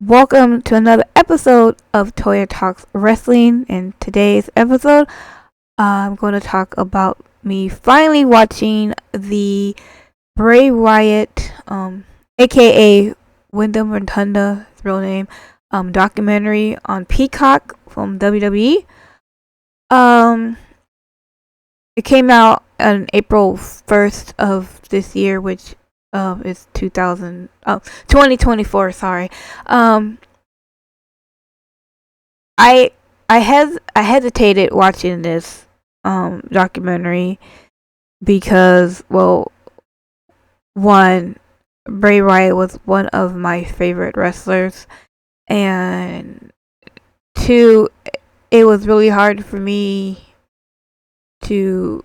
Welcome to another episode of Toya Talks Wrestling. In today's episode, I'm going to talk about me finally watching the Bray Wyatt, aka Windham Rotunda, his real name, documentary on Peacock from WWE. Um, it came out on April 1st of this year, which is 2024. Sorry. Um, I I hesitated watching this documentary because, well, one, Bray Wyatt was one of my favorite wrestlers, and two, it was really hard for me to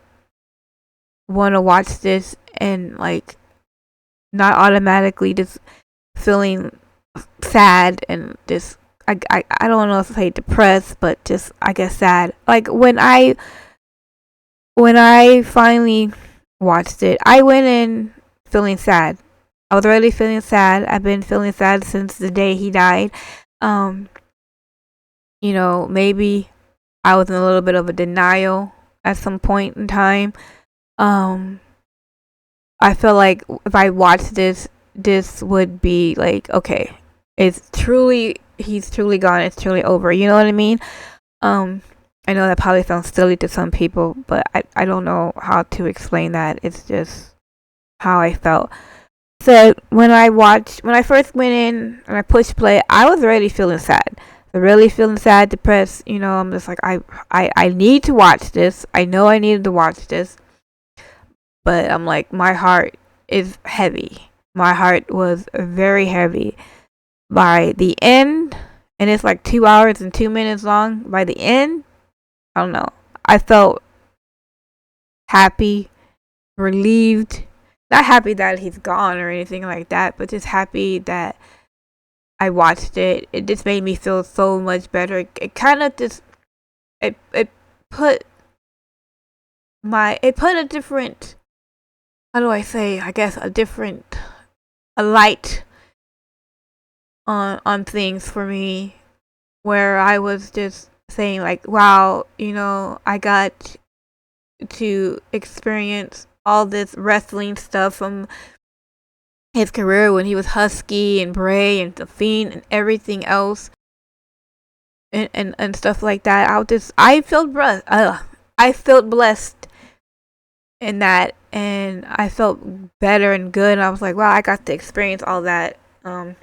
want to watch this and like not automatically just feeling sad and just I don't know if I say depressed, but just I guess sad. Like when I finally watched it, I went in feeling sad. I was already feeling sad. I've been feeling sad since the day he died. Um, maybe I was in a little bit of a denial at some point in time. Um, I feel like if I watched this, this would be like, okay, he's truly gone. It's truly over. You know what I mean? Um, I know that probably sounds silly to some people, but I don't know how to explain that. It's just how I felt. So when I first went in and I pushed play, I was already feeling sad. Really feeling sad, depressed. I'm just like, I need to watch this. I know I needed to watch this, but I'm like, my heart is heavy. My heart was very heavy by the end, and it's like 2 hours and 2 minutes long. By the end, I don't know. I felt happy, relieved. Not happy that he's gone or anything like that, but just happy that I watched it. It just made me feel so much better. It kind of just it put a different, how do I say, I guess a light on things for me, where I was just saying like, wow, I got to experience all this wrestling stuff from his career when he was Husky and Bray and The Fiend and everything else, and stuff like that. I felt blessed. I felt blessed in that, and I felt better and good. And I was like, wow, I got to experience all that, and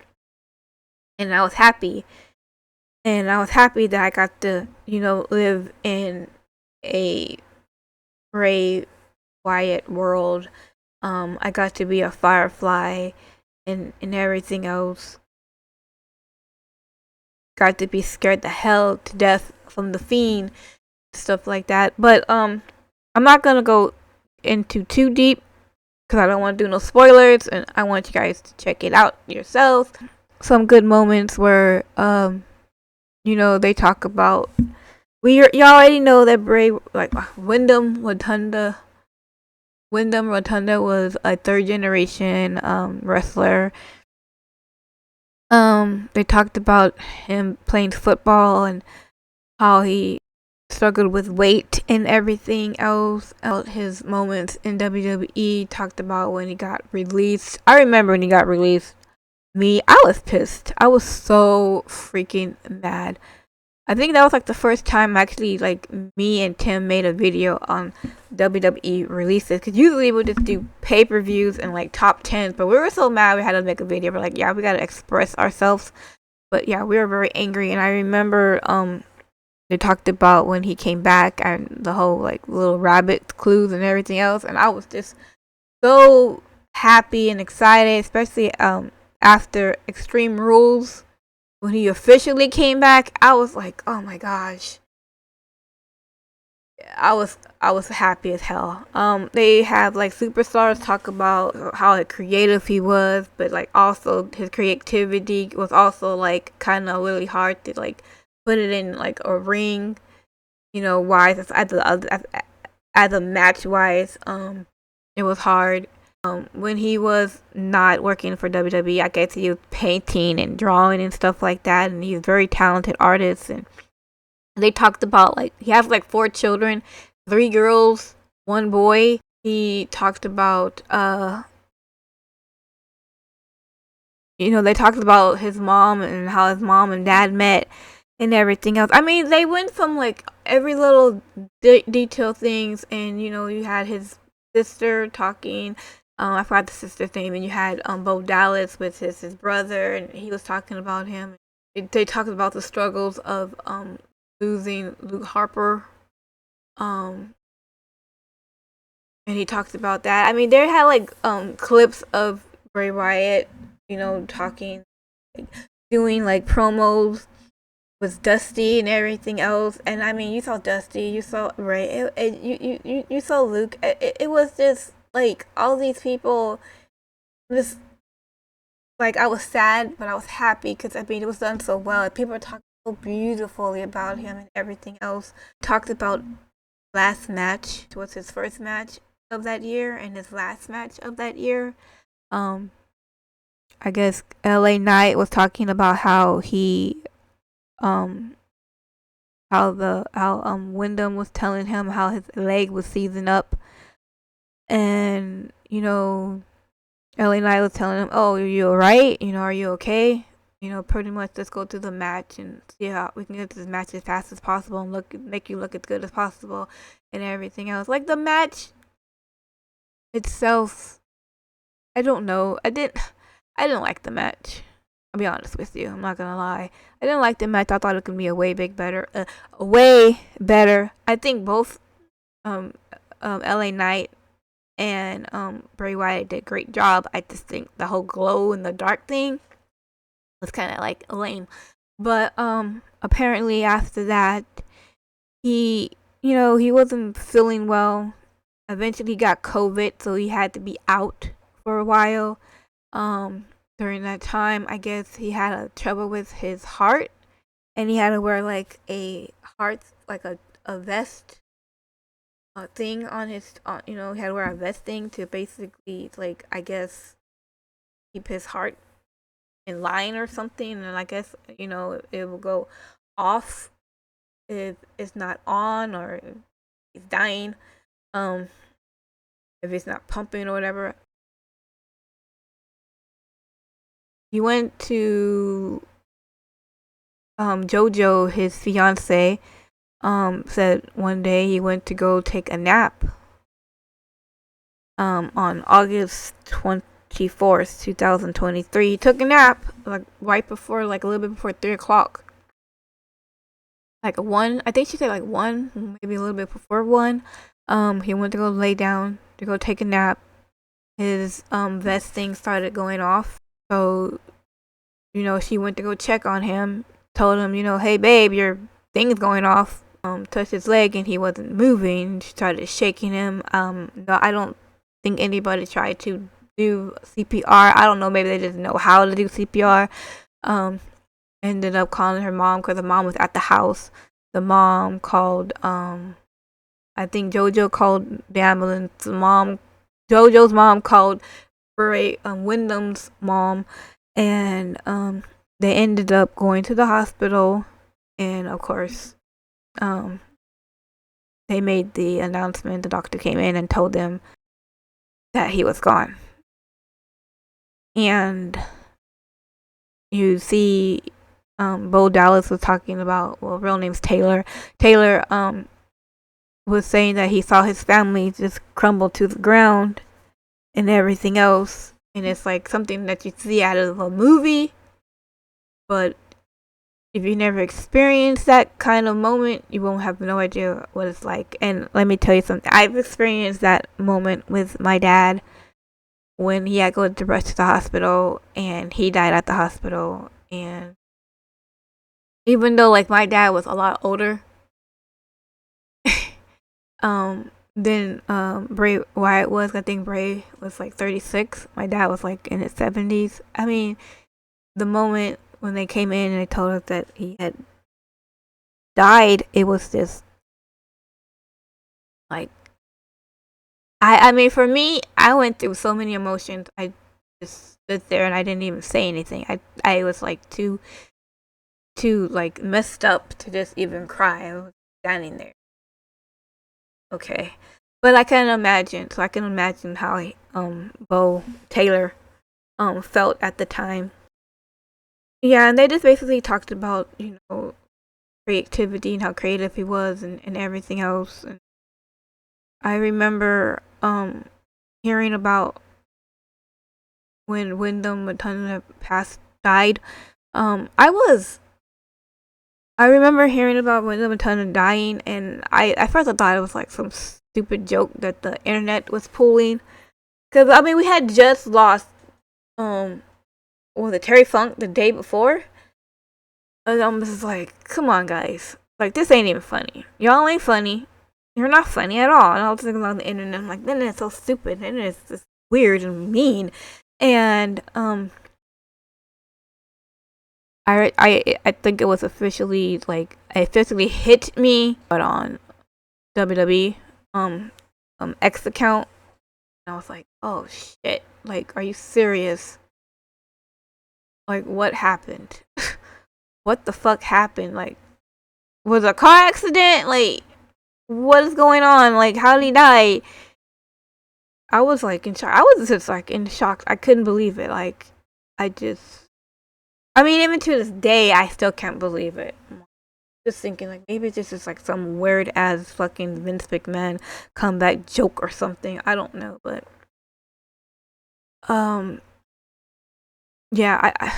I was happy. And I was happy that I got to, live in a Bray Wyatt world. I got to be a Firefly and everything else. Got to be scared the hell to death from the Fiend, stuff like that. But I'm not gonna go into too deep because I don't want to do no spoilers, and I want you guys to check it out yourselves. Some good moments where they talk about, you already know that Bray, like, Windham Rotunda was a third generation wrestler. They talked about him playing football and how he struggled with weight and everything else. His moments in WWE, talked about when he got released. I remember when he got released. I was pissed. I was so freaking mad. I think that was like the first time actually, like, me and Tim made a video on WWE releases, because usually we'll just do pay-per-views and like top 10s, but we were so mad we had to make a video. We're like, yeah, we gotta express ourselves. But yeah, we were very angry. And I remember they talked about when he came back and the whole like little rabbit clues and everything else, and I was just so happy and excited, especially after Extreme Rules. When he officially came back, I was like, oh my gosh. I was happy as hell. They have like superstars talk about how creative he was, but like also his creativity was also like kind of really hard to like put it in like a ring, wise as a match wise. It was hard. when he was not working for WWE, I guess he was painting and drawing and stuff like that, and he's a very talented artist. And they talked about like he has like 4 children, 3 girls, 1 boy. He talked about they talked about his mom and how his mom and dad met and everything else. I mean, they went from like every little detail things, and you had his sister talking. I forgot the sister's name, and you had Bo Dallas with his brother, and he was talking about him. They talked about the struggles of losing Luke Harper, um, and he talked about that. I mean, they had like clips of Bray Wyatt, talking, like, doing like promos with Dusty and everything else. And I mean, you saw Dusty, you saw Ray, you saw Luke. It was just like all these people. Just like I was sad, but I was happy because I mean it was done so well. People were talking so beautifully about him and everything else. Talked about last match, which was his first match of that year and his last match of that year. I guess LA Knight was talking about how he how Windham was telling him how his leg was seizing up, and LA Knight was telling him, "Oh, are you alright? Are you okay? Pretty much let's go through the match and see how we can get this match as fast as possible and make you look as good as possible and everything else." Like the match itself, I don't know. I didn't like the match. I'll be honest with you. I'm not gonna lie. I didn't like the match. I thought it could be a way better. I think both LA Knight and Bray Wyatt did a great job. I just think the whole glow in the dark thing was kind of like lame. But apparently after that, he he wasn't feeling well. Eventually, he got COVID, so he had to be out for a while. During that time, I guess he had a trouble with his heart, and he had to wear like a heart, like a vest thing on his, he had to wear a vest thing to basically, like, I guess, keep his heart in line or something. And I guess, it will go off if it's not on, or if he's dying, if it's not pumping or whatever. He went to JoJo, his fiance, said one day he went to go take a nap on August 24th, 2023. He took a nap like right before, like a little bit before 3 o'clock. Like 1, I think she said like 1, maybe a little bit before 1. He went to go lay down to go take a nap. His vest thing started going off. So, she went to go check on him, told him, hey babe, your thing's going off. Touched his leg and he wasn't moving. She started shaking him. No, I don't think anybody tried to do CPR. I don't know, maybe they didn't know how to do CPR. Ended up calling her mom because the mom was at the house. The mom called, I think JoJo called the ambulance. JoJo's mom called Bray, Wyndham's mom, and they ended up going to the hospital, and of course, they made the announcement. The doctor came in and told them that he was gone. And you see, Bo Dallas was talking about, well, real name's Taylor. Taylor was saying that he saw his family just crumble to the ground and everything else. And it's like something that you see out of a movie, but if you never experienced that kind of moment, you won't have no idea what it's like. And let me tell you something. I've experienced that moment with my dad when he had to go rushed to the hospital, and he died at the hospital. And even though like my dad was a lot older than Bray Wyatt was, I think Bray was like 36. My dad was like in his 70s. I mean, the moment when they came in and they told us that he had died, it was just like, I mean, for me, I went through so many emotions. I just stood there and I didn't even say anything. I was like too like messed up to just even cry. I was standing there. Okay, but I can imagine. So I can imagine how Bo Taylor felt at the time. Yeah, and they just basically talked about creativity and how creative he was and everything else. And I remember hearing about when Windham Rotunda died. Um, I was I remember hearing about Windham Rotunda dying, and I at first I thought it was like some stupid joke that the internet was pulling. Cause I mean we had just lost the Terry Funk the day before. And I'm just like, come on guys, like this ain't even funny. Y'all ain't funny. You're not funny at all. And I was thinking on the internet, I'm like, then it's so stupid and it's just weird and mean. And I think it was officially like it officially hit me, but on WWE X account, and I was like, oh shit, like are you serious? Like what happened? What the fuck happened? Like was it a car accident? Like what is going on? Like how did he die? I was like in shock. I was just like in shock. I couldn't believe it. Like I just I mean even to this day I still can't believe it. Just thinking like maybe it's just like some weird ass fucking Vince McMahon comeback joke or something. I don't know, but um yeah, I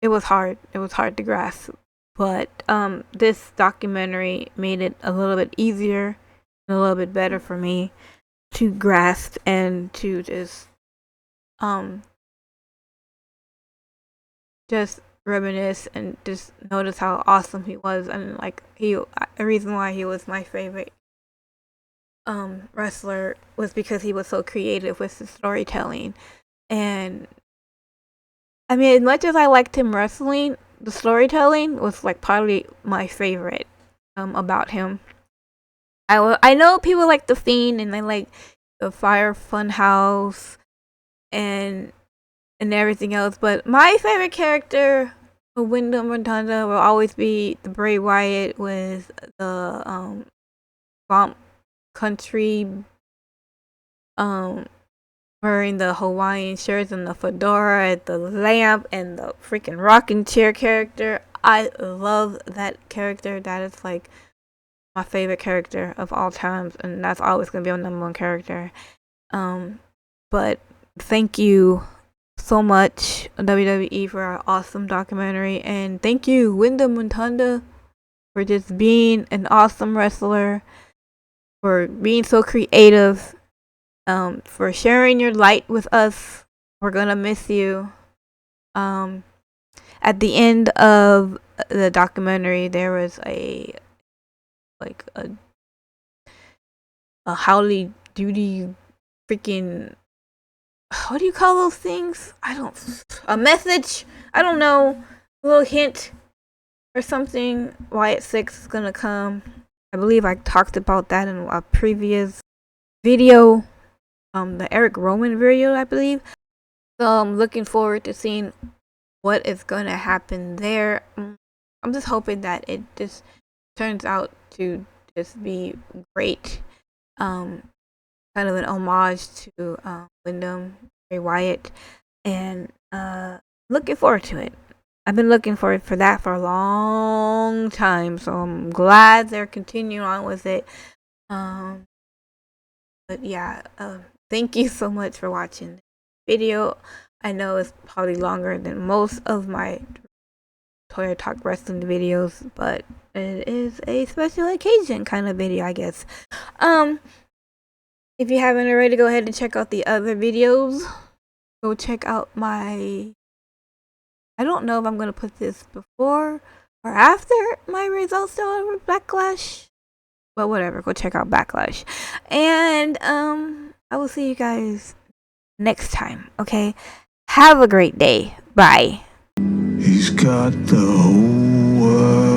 it was hard. It was hard to grasp. But this documentary made it a little bit easier and a little bit better for me to grasp and to um just reminisce and just notice how awesome he was, and like the reason why he was my favorite wrestler was because he was so creative with the storytelling. And I mean, as much as I liked him wrestling, the storytelling was like probably my favorite about him. I know people like the Fiend and they like the Fire Funhouse and everything else, but my favorite character of Windham Rotunda will always be the Bray Wyatt with the Swamp Country wearing the Hawaiian shirts and the fedora and the lamp and the freaking rocking chair character. I love that character. That is like my favorite character of all times, and that's always gonna be my number one character. But thank you so much WWE for our awesome documentary, and thank you Windham Rotunda for just being an awesome wrestler, for being so creative, for sharing your light with us. We're gonna miss you. At the end of the documentary, there was a Howdy Doody freaking what do you call those things? A message. I don't know. A little hint or something. Wyatt 6 is gonna come. I believe I talked about that in a previous video. The Eric Roman video, I believe. So I'm looking forward to seeing what is gonna happen there. I'm just hoping that it just turns out to just be great. Kind of an homage to Windham Bray Wyatt, and looking forward to it. I've been looking forward for that for a long time, so I'm glad they're continuing on with it. But yeah, thank you so much for watching the video. I know it's probably longer than most of my Toya Talk Wrestling videos, but it is a special occasion kind of video, I guess. If you haven't already, go ahead and check out the other videos. Go check out my... I don't know if I'm going to put this before or after my results on Backlash. But whatever, go check out Backlash. And I will see you guys next time, okay? Have a great day. Bye. He's got the whole world